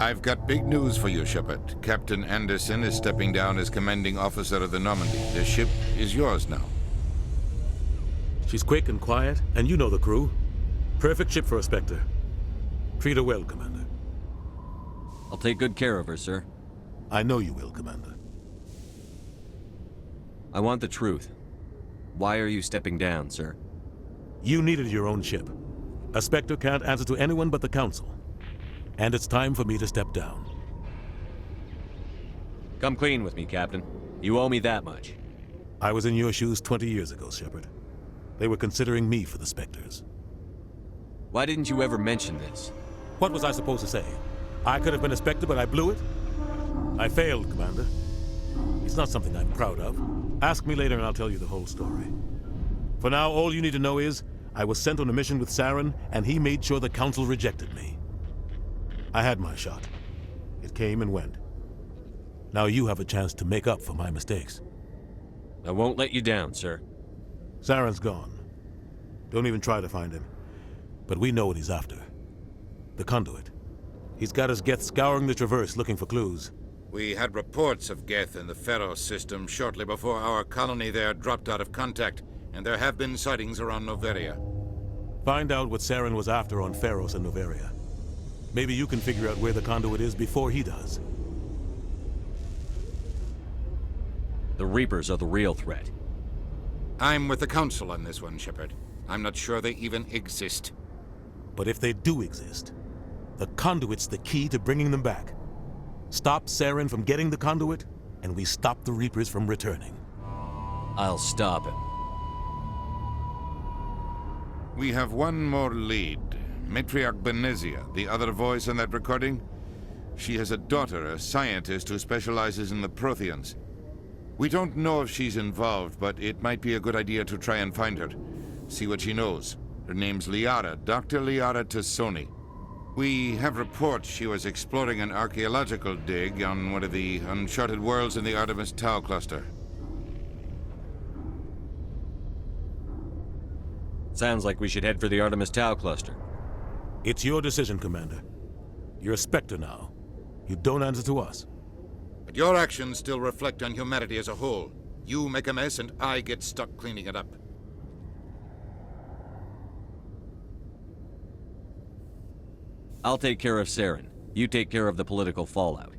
I've got big news for you, Shepard. Captain Anderson is stepping down as commanding officer of the Normandy. The ship is yours now. She's quick and quiet, and you know the crew. Perfect ship for a Spectre. Treat her well, Commander. I'll take good care of her, sir. I know you will, Commander. I want the truth. Why are you stepping down, sir? You needed your own ship. A Spectre can't answer to anyone but the Council. And it's time for me to step down. Come clean with me, Captain. You owe me that much. I was in your shoes 20 years ago, Shepard. They were considering me for the Spectres. Why didn't you ever mention this? What was I supposed to say? I could have been a Spectre, but I blew it? I failed, Commander. It's not something I'm proud of. Ask me later and I'll tell you the whole story. For now, all you need to know is, I was sent on a mission with Saren, and he made sure the Council rejected me. I had my shot. It came and went. Now you have a chance to make up for my mistakes. I won't let you down, sir. Saren's gone. Don't even try to find him. But we know what he's after. The conduit. He's got his Geth scouring the Traverse looking for clues. We had reports of Geth in the Pharos system shortly before our colony there dropped out of contact, and there have been sightings around Noveria. Find out what Saren was after on Pharos and Noveria. Maybe you can figure out where the conduit is before he does. The Reapers are the real threat. I'm with the Council on this one, Shepard. I'm not sure they even exist. But if they do exist, the conduit's the key to bringing them back. Stop Saren from getting the conduit, and we stop the Reapers from returning. I'll stop him. We have one more lead. Matriarch Benezia, the other voice in that recording. She has a daughter, a scientist who specializes in the Protheans. We don't know if she's involved, but it might be a good idea to try and find her. See what she knows. Her name's Liara, Dr. Liara Tassoni. We have reports she was exploring an archaeological dig on one of the uncharted worlds in the Artemis Tau cluster. Sounds like we should head for the Artemis Tau cluster. It's your decision, Commander. You're a Spectre now. You don't answer to us. But your actions still reflect on humanity as a whole. You make a mess and I get stuck cleaning it up. I'll take care of Saren. You take care of the political fallout.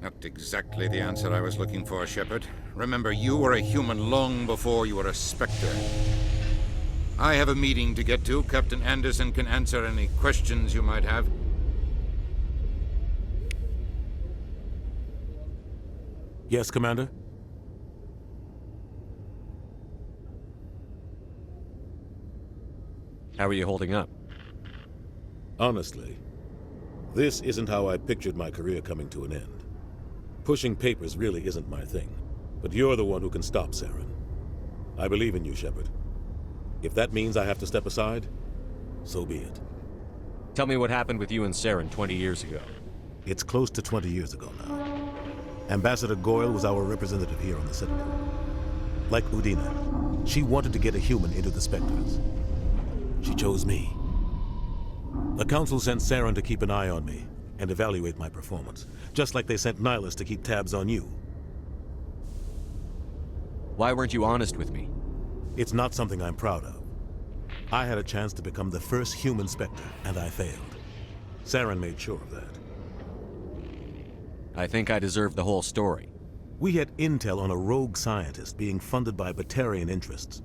Not exactly the answer I was looking for, Shepard. Remember, you were a human long before you were a Spectre. I have a meeting to get to. Captain Anderson can answer any questions you might have. Yes, Commander? How are you holding up? Honestly, this isn't how I pictured my career coming to an end. Pushing papers really isn't my thing, but you're the one who can stop Saren. I believe in you, Shepard. If that means I have to step aside, so be it. Tell me what happened with you and Saren 20 years ago. It's close to 20 years ago now. Ambassador Goyle was our representative here on the Citadel. Like Udina, she wanted to get a human into the Spectres. She chose me. The Council sent Saren to keep an eye on me and evaluate my performance, just like they sent Nihilus to keep tabs on you. Why weren't you honest with me? It's not something I'm proud of. I had a chance to become the first human Spectre, and I failed. Saren made sure of that. I think I deserve the whole story. We had intel on a rogue scientist being funded by Batarian interests.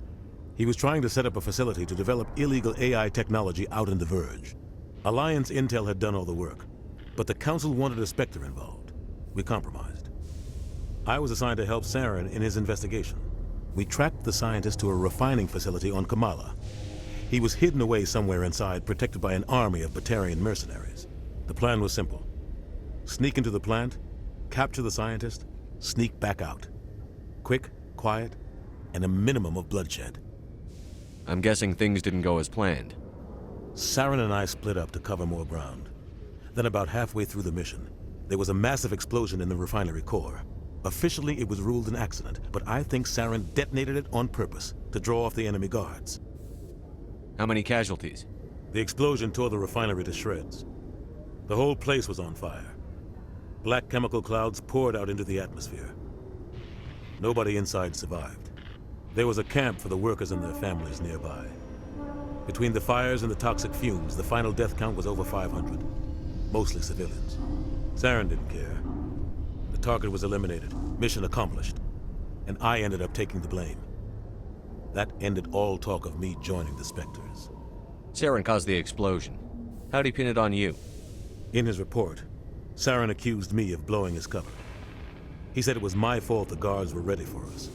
He was trying to set up a facility to develop illegal AI technology out in the Verge. Alliance intel had done all the work, but the Council wanted a Spectre involved. We compromised. I was assigned to help Saren in his investigation. We tracked the scientist to a refining facility on Kamala. He was hidden away somewhere inside, protected by an army of Batarian mercenaries. The plan was simple. Sneak into the plant, capture the scientist, sneak back out. Quick, quiet, and a minimum of bloodshed. I'm guessing things didn't go as planned. Saren and I split up to cover more ground. Then about halfway through the mission, there was a massive explosion in the refinery core. Officially, it was ruled an accident, but I think Saren detonated it on purpose to draw off the enemy guards. How many casualties? The explosion tore the refinery to shreds. The whole place was on fire. Black chemical clouds poured out into the atmosphere. Nobody inside survived. There was a camp for the workers and their families nearby. Between the fires and the toxic fumes, the final death count was over 500. Mostly civilians. Saren didn't care. The target was eliminated, mission accomplished. And I ended up taking the blame. That ended all talk of me joining the Spectres. Saren caused the explosion. How'd he pin it on you? In his report, Saren accused me of blowing his cover. He said it was my fault the guards were ready for us.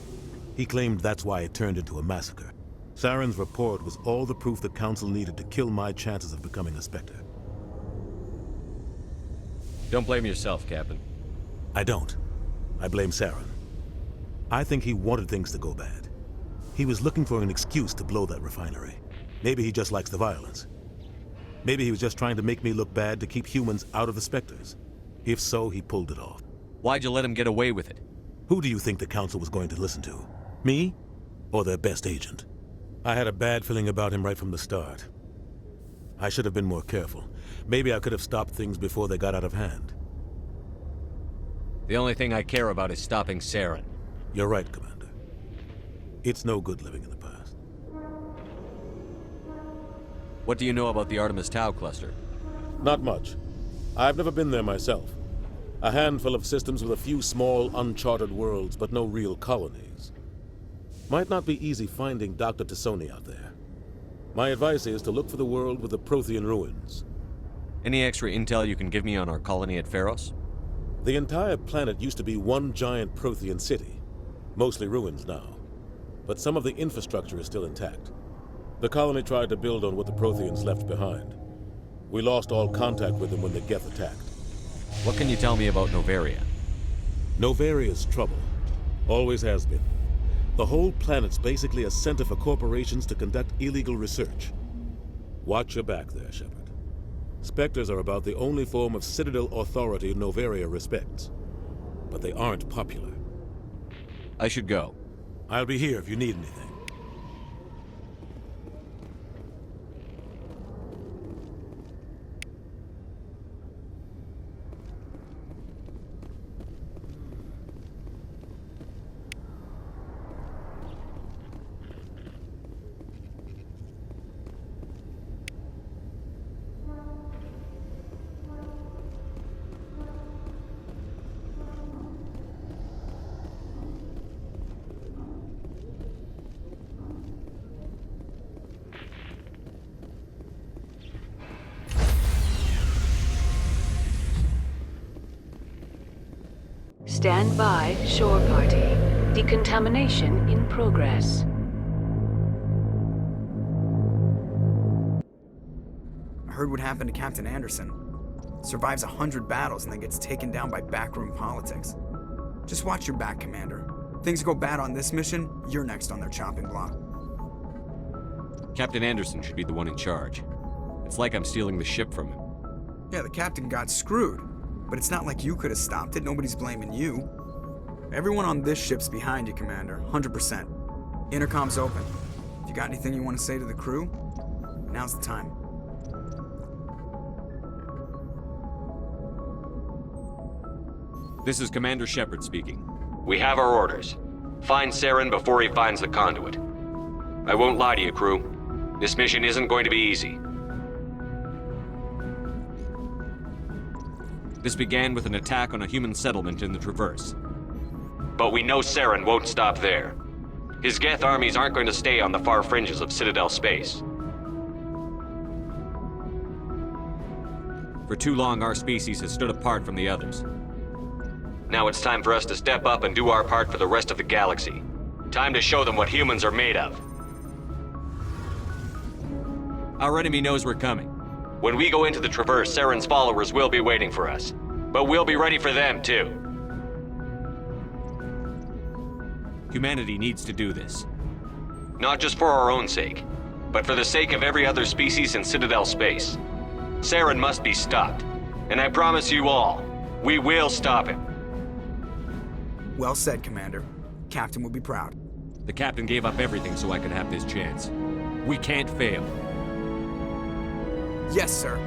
He claimed that's why it turned into a massacre. Saren's report was all the proof the Council needed to kill my chances of becoming a Spectre. Don't blame yourself, Captain. I don't. I blame Saren. I think he wanted things to go bad. He was looking for an excuse to blow that refinery. Maybe he just likes the violence. Maybe he was just trying to make me look bad to keep humans out of the Spectres. If so, he pulled it off. Why'd you let him get away with it? Who do you think the Council was going to listen to? Me? Or their best agent? I had a bad feeling about him right from the start. I should have been more careful. Maybe I could have stopped things before they got out of hand. The only thing I care about is stopping Saren. You're right, Commander. It's no good living in the past. What do you know about the Artemis Tau cluster? Not much. I've never been there myself. A handful of systems with a few small, uncharted worlds, but no real colonies. Might not be easy finding Dr. Tassoni out there. My advice is to look for the world with the Prothean ruins. Any extra intel you can give me on our colony at Pharos? The entire planet used to be one giant Prothean city. Mostly ruins now. But some of the infrastructure is still intact. The colony tried to build on what the Protheans left behind. We lost all contact with them when the Geth attacked. What can you tell me about Novaria? Novaria's trouble. Always has been. The whole planet's basically a center for corporations to conduct illegal research. Watch your back there, Shepard. Spectres are about the only form of Citadel authority Novaria respects. But they aren't popular. I should go. I'll be here if you need anything. Stand by, shore party. Decontamination in progress. I heard what happened to Captain Anderson. Survives 100 battles and then gets taken down by backroom politics. Just watch your back, Commander. Things go bad on this mission, you're next on their chopping block. Captain Anderson should be the one in charge. It's like I'm stealing the ship from him. Yeah, the captain got screwed. But it's not like you could have stopped it. Nobody's blaming you. Everyone on this ship's behind you, Commander. 100%. Intercom's open. If you got anything you want to say to the crew, now's the time. This is Commander Shepard speaking. We have our orders. Find Saren before he finds the conduit. I won't lie to you, crew. This mission isn't going to be easy. This began with an attack on a human settlement in the Traverse. But we know Saren won't stop there. His Geth armies aren't going to stay on the far fringes of Citadel space. For too long, our species has stood apart from the others. Now it's time for us to step up and do our part for the rest of the galaxy. Time to show them what humans are made of. Our enemy knows we're coming. When we go into the Traverse, Saren's followers will be waiting for us. But we'll be ready for them, too. Humanity needs to do this. Not just for our own sake, but for the sake of every other species in Citadel space. Saren must be stopped. And I promise you all, we will stop him. Well said, Commander. Captain will be proud. The captain gave up everything so I could have this chance. We can't fail. Yes, sir.